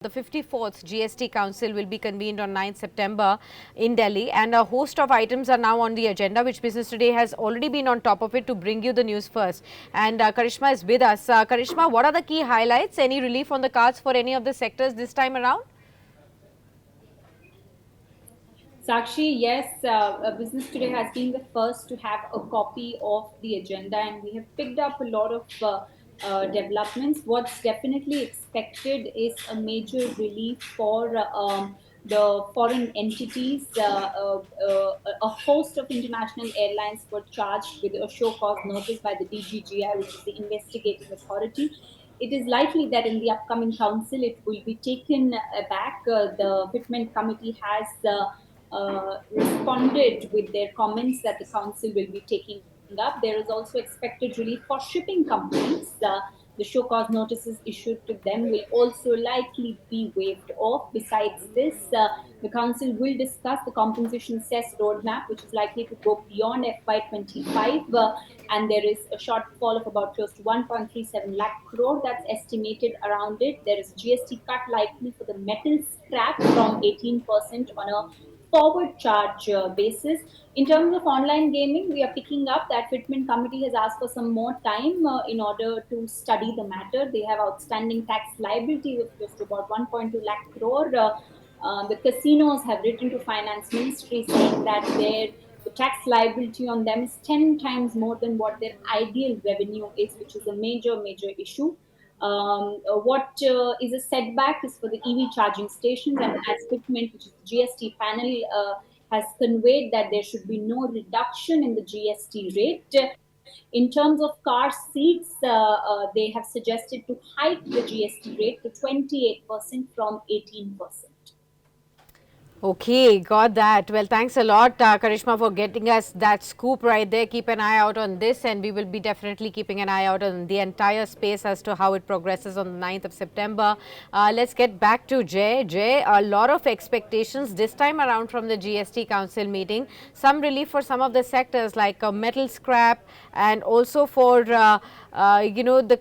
The 54th GST Council will be convened on 9th September in Delhi, and a host of items are now on the agenda, which Business Today has already been on top of it to bring you the news first. And Karishma is with us. Karishma, what are the key highlights? Any relief on the cards for any of the sectors this time around? Sakshi, yes, Business Today has been the first to have a copy of the agenda, and we have picked up a lot of developments. What's definitely expected is a major relief for the foreign entities. A host of international airlines were charged with a show cause notice by the DGGI, which is the investigating authority. It is likely that in the upcoming council it will be taken back. The Fitment Committee has responded with their comments that the council will be taking up. There is also expected relief for shipping companies. The show cause notices issued to them will also likely be waived off. Besides this, the council will discuss the compensation cess roadmap, which is likely to go beyond FY25, and there is a shortfall of about close to 1.37 lakh crore that's estimated around it. There is GST cut likely for the metal scrap from 18% on a forward charge basis. In terms of online gaming, we are picking up that Fitment Committee has asked for some more time in order to study the matter. They have outstanding tax liability of close to about 1.2 lakh crore. The casinos have written to Finance Ministry saying that the tax liability on them is 10 times more than what their ideal revenue is, which is a major issue. What is a setback is for the EV charging stations, and as Fitment, which is the GST panel, has conveyed that there should be no reduction in the GST rate. In terms of car seats, they have suggested to hike the GST rate to 28% from 18%. Okay, got that. Well, thanks a lot, Karishma, for getting us that scoop right there. Keep an eye out on this, and we will be definitely keeping an eye out on the entire space as to how it progresses on the 9th of September. Let's get back to Jay. Jay, a lot of expectations this time around from the GST Council meeting. Some relief for some of the sectors like metal scrap, and also for the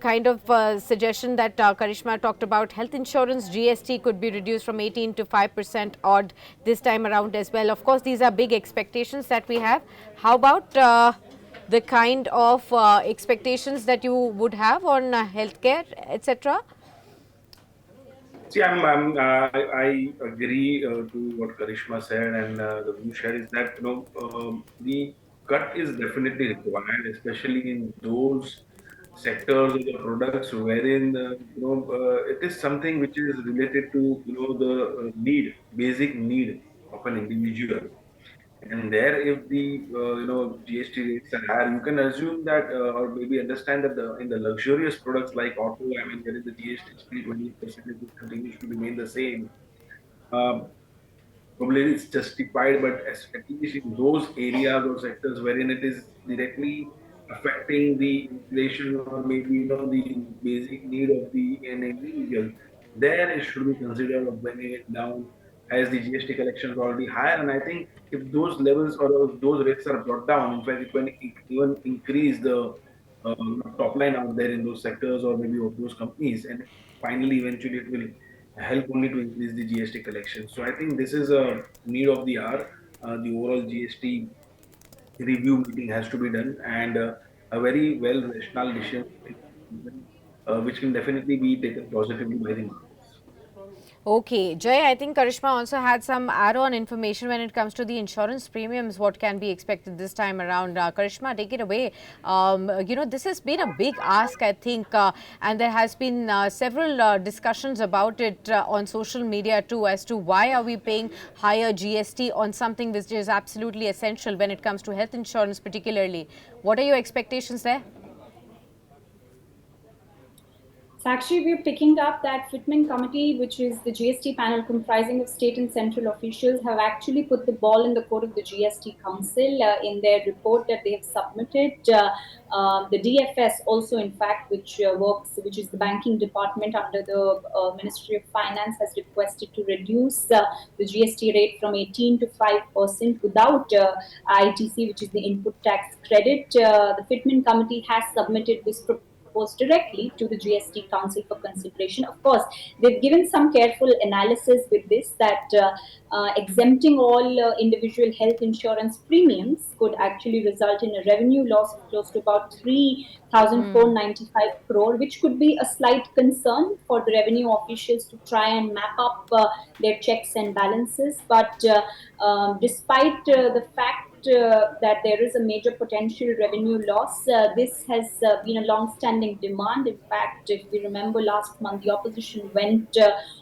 kind of suggestion that Karishma talked about. Health insurance GST could be reduced from 18 to 5% odd this time around as well. Of course, these are big expectations that we have. How about the kind of expectations that you would have on healthcare, etc.? See, I agree to what Karishma said, and the view shared is that the cut is definitely required, especially in those sectors or the products wherein it is something which is related to the basic need of an individual. And there, if the GST rates are higher, you can assume that, or maybe understand that in the luxurious products like auto, I mean, where the GST is still 20%, if it continues to remain the same, um, probably it's justified. But at least in those areas or sectors wherein it is directly affecting the inflation or maybe the basic need of the an individual, there it should be considered of bringing it down, as the GST collection is already higher. And I think if those levels or those rates are brought down, in fact, it can even increase the top line out there in those sectors or maybe of those companies, and finally, eventually, it will help only to increase the GST collection. So I think this is a need of the hour. The overall GST review meeting has to be done, and a very well rational decision, which can definitely be taken positively by the markets. Okay, Jay, I think Karishma also had some add-on information when it comes to the insurance premiums, what can be expected this time around. Karishma, take it away. This has been a big ask, I think, and there has been several discussions about it on social media too, as to why are we paying higher GST on something which is absolutely essential when it comes to health insurance particularly. What are your expectations there? Sakshi, we're picking up that Fitment Committee, which is the GST panel comprising of state and central officials, have actually put the ball in the court of the GST Council in their report that they have submitted. The DFS also, in fact, which is the banking department under the Ministry of Finance, has requested to reduce the GST rate from 18 to 5% without ITC, which is the input tax credit. The Fitment Committee has submitted this proposal proposed directly to the GST Council for consideration. Of course, they've given some careful analysis with this that exempting all individual health insurance premiums could actually result in a revenue loss of close to about 3,495 crore, which could be a slight concern for the revenue officials to try and map up their checks and balances. But despite the fact that there is a major potential revenue loss, this has been a long-standing demand. In fact, if we remember last month, the opposition went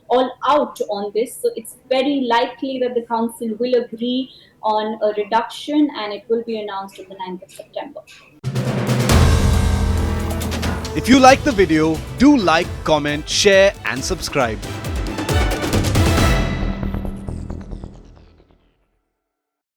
all out on this. So it's very likely that the council will agree on a reduction, and it will be announced on the 9th of September. If you like the video, do like, comment, share and subscribe.